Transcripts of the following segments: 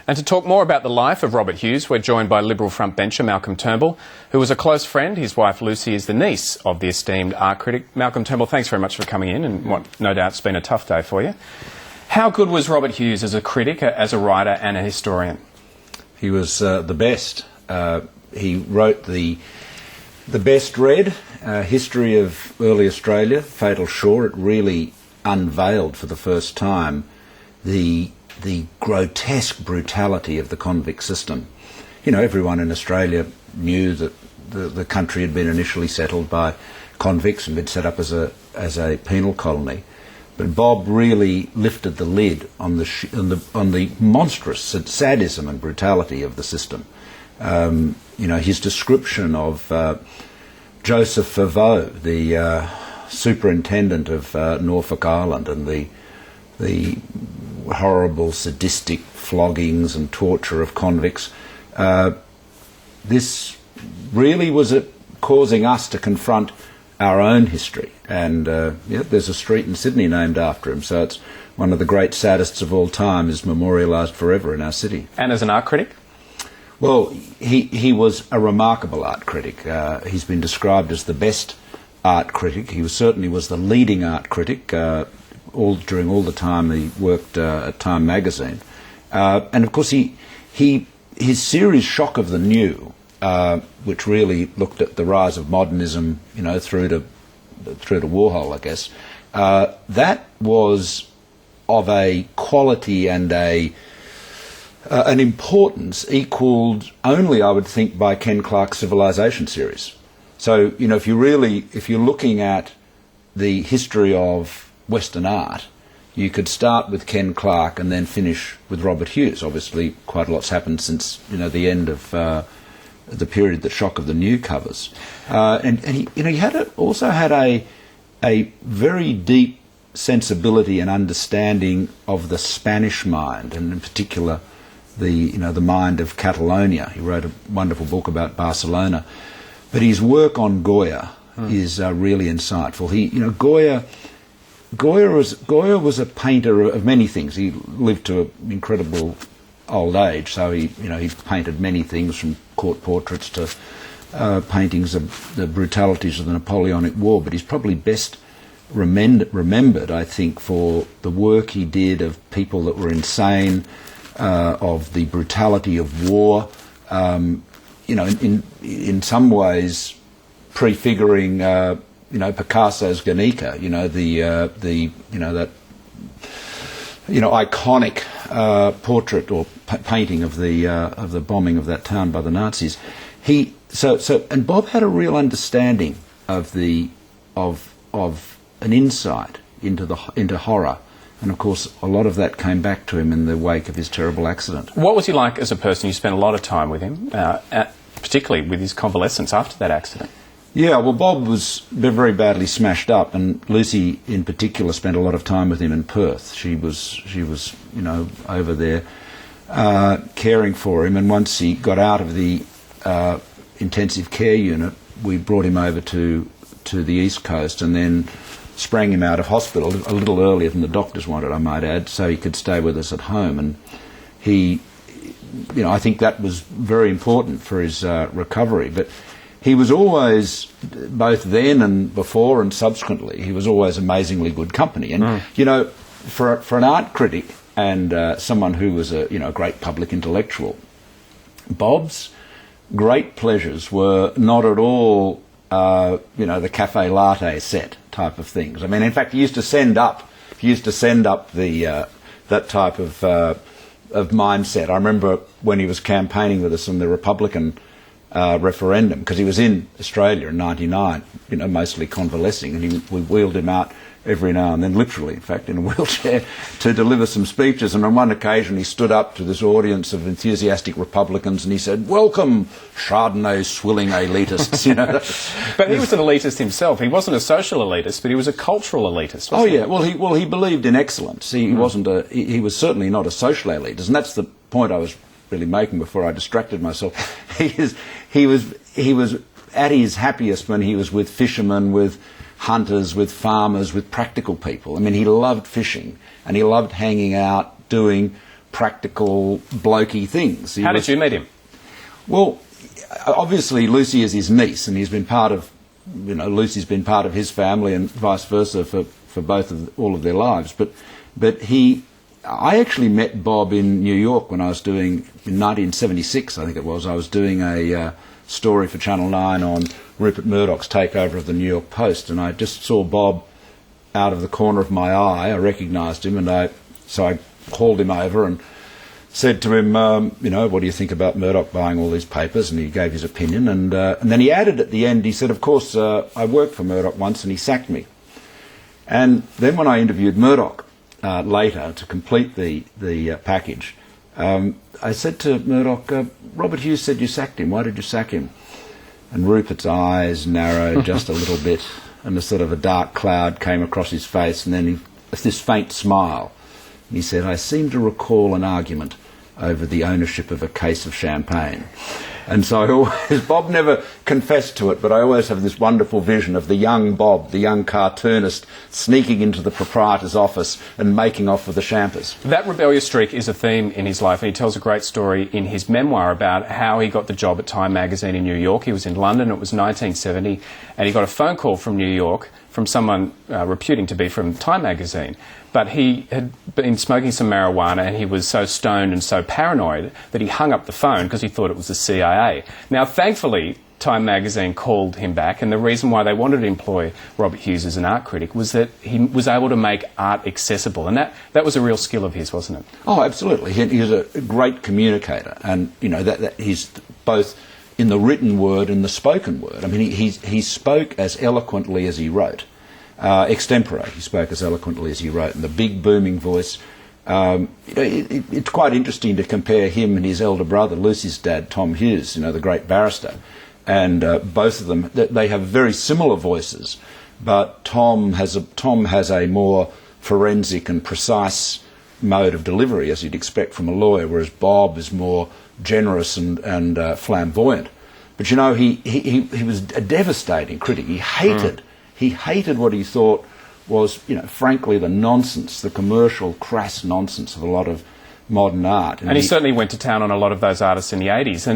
And to talk more about the life of Robert Hughes, we're joined by Liberal frontbencher Malcolm Turnbull, who was a close friend. His wife Lucy is the niece of the esteemed art critic. Malcolm Turnbull, thanks very much for coming in, and what no doubt has been a tough day for you. How good was Robert Hughes as a critic, as a writer and a historian? He was the best. He wrote the best read history of early Australia, Fatal Shore. It really unveiled for the first time the grotesque brutality of the convict system. You know, everyone in Australia knew that the country had been initially settled by convicts and been set up as a penal colony. But Bob really lifted the lid on the monstrous sadism and brutality of the system. You know, his description of Joseph Favreau, the superintendent of Norfolk Island, and the horrible sadistic floggings and torture of convicts. This really was causing us to confront our own history, and there's a street in Sydney named after him, so it's one of the great sadists of all time, is memorialised forever in our city. And as an art critic? Well, he was a remarkable art critic. He's been described as the best art critic. He certainly was the leading art critic during all the time he worked at Time magazine. And of course his series Shock of the New, which really looked at the rise of modernism, you know, through to Warhol, I guess, that was of a quality and an importance equalled only, I would think, by Ken Clark's Civilization series. So, you know, if you're looking at the history of Western art, you could start with Ken Clark and then finish with Robert Hughes. Obviously, quite a lot's happened since, you know, the end of the period that Shock of the New covers. And he, you know, he also had a very deep sensibility and understanding of the Spanish mind, and in particular the mind of Catalonia. He wrote a wonderful book about Barcelona. But his work on Goya is really insightful. Goya was a painter of many things. He lived to an incredible old age, so he painted many things, from court portraits to paintings of the brutalities of the Napoleonic War. But he's probably best remembered, I think, for the work he did of people that were insane, of the brutality of war. You know, in some ways prefiguring, Picasso's Guernica. You know, that iconic portrait or painting of the bombing of that town by the Nazis. And Bob had a real understanding of an insight into horror. And of course, a lot of that came back to him in the wake of his terrible accident. What was he like as a person? You spent a lot of time with him, particularly with his convalescence after that accident. Yeah, well, Bob was very badly smashed up, and Lucy, in particular, spent a lot of time with him in Perth. She was, over there caring for him. And once he got out of the intensive care unit, we brought him over to the East Coast, and then sprang him out of hospital a little earlier than the doctors wanted, I might add, so he could stay with us at home. And he, I think that was very important for his recovery. But he was always, both then and before and subsequently, he was always amazingly good company. And, for an art critic and someone who was a great public intellectual, Bob's great pleasures were not at all the cafe latte set type of things. I mean, in fact, he used to send up the that type of mindset. I remember when he was campaigning with us on the Republican referendum, because he was in Australia in '99, mostly convalescing, and we wheeled him out every now and then, literally, in fact, in a wheelchair, to deliver some speeches. And on one occasion he stood up to this audience of enthusiastic Republicans and he said, "Welcome, Chardonnay swilling elitists." But he was an elitist himself. He wasn't a social elitist, but he was a cultural elitist, wasn't he? Yeah, well he believed in excellence. He he was certainly not a social elitist, and that's the point I was really making before I distracted myself. He was at his happiest when he was with fishermen, with hunters, with farmers, with practical people. I mean, he loved fishing and he loved hanging out, doing practical, blokey things. How did you meet him? Well, obviously Lucy is his niece, and he's been part of, Lucy's been part of his family and vice versa for all of their lives. But I actually met Bob in New York when I was doing, in 1976, I think it was, I was doing a story for Channel 9 on Rupert Murdoch's takeover of the New York Post, and I just saw Bob out of the corner of my eye. I recognised him, and so I called him over and said to him, what do you think about Murdoch buying all these papers? And he gave his opinion, and then he added at the end, he said, of course, I worked for Murdoch once and he sacked me. And then when I interviewed Murdoch later to complete the package, I said to Murdoch, Robert Hughes said you sacked him. Why did you sack him? And Rupert's eyes narrowed just a little bit, and a sort of a dark cloud came across his face, and then this faint smile. And he said, I seem to recall an argument over the ownership of a case of champagne. And so Bob never confessed to it, but I always have this wonderful vision of the young Bob, the young cartoonist, sneaking into the proprietor's office and making off with the champers. That rebellious streak is a theme in his life, and he tells a great story in his memoir about how he got the job at Time magazine in New York. He was in London, it was 1970, and he got a phone call from New York from someone reputing to be from Time magazine. But he had been smoking some marijuana, and he was so stoned and so paranoid that he hung up the phone because he thought it was the CIA. Now, thankfully, Time magazine called him back, and the reason why they wanted to employ Robert Hughes as an art critic was that he was able to make art accessible, and that was a real skill of his, wasn't it? Oh, absolutely. He was a great communicator, and that he's both in the written word and the spoken word. I mean, he spoke as eloquently as he wrote. Extempore, he spoke as eloquently as he wrote, and the big booming voice. It's quite interesting to compare him and his elder brother, Lucy's dad, Tom Hughes, the great barrister, and both of them, they have very similar voices, but Tom has a more forensic and precise mode of delivery, as you'd expect from a lawyer, whereas Bob is more generous and flamboyant. But he was a devastating critic. He hated what he thought was, frankly, the nonsense, the commercial, crass nonsense of a lot of modern art. And he certainly went to town on a lot of those artists in the 80s.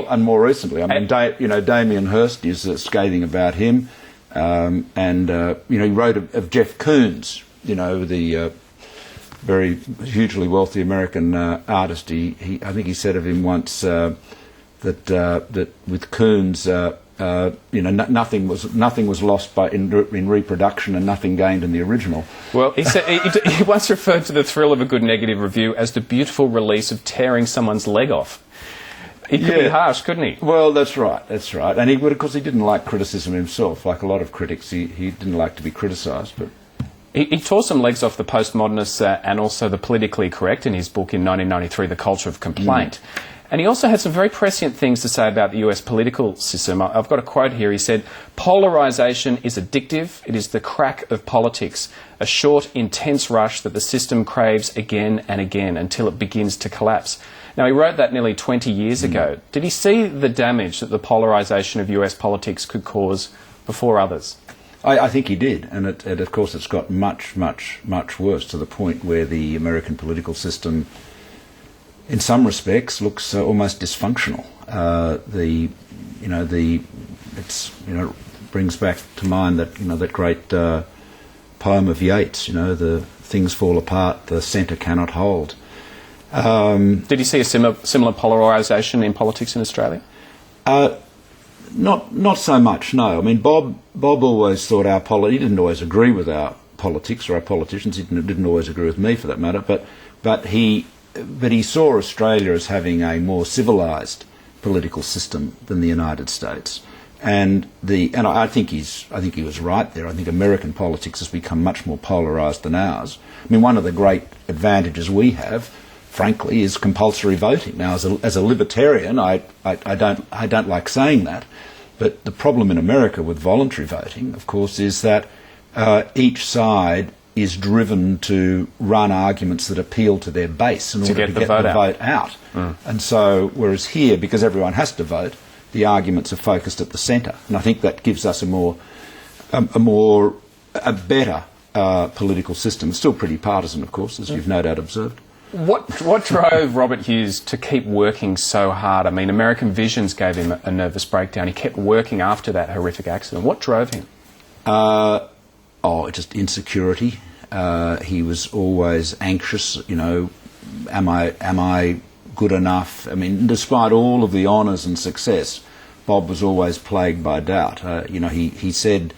And more recently, I mean, Damien Hirst is scathing about him, he wrote of Jeff Koons, the very hugely wealthy American artist. I think he said of him once that with Koons. Nothing was lost in reproduction and nothing gained in the original. Well, he said he once referred to the thrill of a good negative review as the beautiful release of tearing someone's leg off. He could be harsh, couldn't he? Well, that's right. And he didn't like criticism himself. Like a lot of critics, he didn't like to be criticised. But he tore some legs off the postmodernists and also the politically correct in his book in 1993, The Culture of Complaint. And he also had some very prescient things to say about the US political system. I've got a quote here. He said, "Polarisation is addictive. It is the crack of politics, a short, intense rush that the system craves again and again until it begins to collapse." Now, he wrote that nearly 20 years ago. Did he see the damage that the polarisation of US politics could cause before others? I think he did. And of course, it's got much, much, much worse, to the point where the American political system, in some respects, looks almost dysfunctional. Brings back to mind that great poem of Yeats. The things fall apart, the centre cannot hold. Did you see a similar polarisation in politics in Australia? Not so much. No. I mean, Bob always thought he didn't always agree with our politics or our politicians. He didn't always agree with me, for that matter. But he saw Australia as having a more civilised political system than the United States, and I think he was right there. I think American politics has become much more polarised than ours. I mean, one of the great advantages we have, frankly, is compulsory voting. Now, as a libertarian, I don't like saying that, but the problem in America with voluntary voting, of course, is that each side is driven to run arguments that appeal to their base in order to get the vote out. And so, whereas here, because everyone has to vote, the arguments are focused at the centre. And I think that gives us a better political system. It's still pretty partisan, of course, as you've no doubt observed. What drove Robert Hughes to keep working so hard? I mean, American Visions gave him a nervous breakdown. He kept working after that horrific accident. What drove him? Just insecurity. He was always anxious, you know, am I good enough? I mean, despite all of the honours and success, Bob was always plagued by doubt. You know, he said,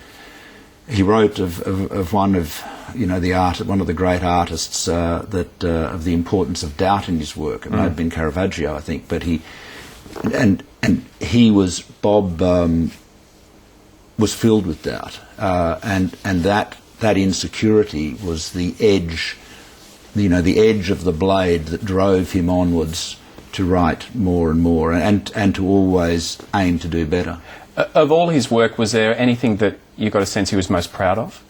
he wrote of one of, you know, one of the great artists of the importance of doubt in his work. It may have been Caravaggio, I think, but Bob was filled with doubt, and that insecurity was the edge, you know, the edge of the blade that drove him onwards to write more and more, and to always aim to do better. Of all his work, was there anything that you got a sense he was most proud of?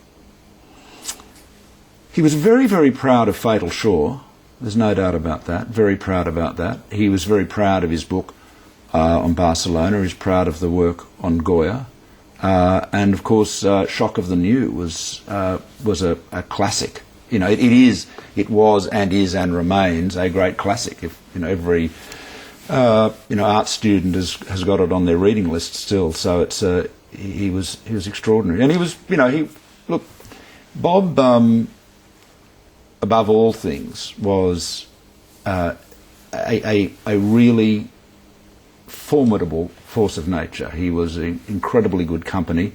He was very, very proud of Fatal Shore. There's no doubt about that. Very proud about that. He was very proud of his book on Barcelona. He was proud of the work on Goya. And of course, Shock of the New was a classic. You know, it was and is and remains a great classic. If you know, every art student has got it on their reading list still. So he was extraordinary, and he was, you know, Bob, above all things, was a really formidable force of nature. He was an incredibly good company,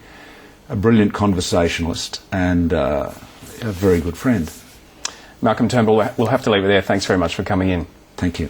a brilliant conversationalist, and a very good friend. Malcolm Turnbull, we'll have to leave it there. Thanks very much for coming in. Thank you.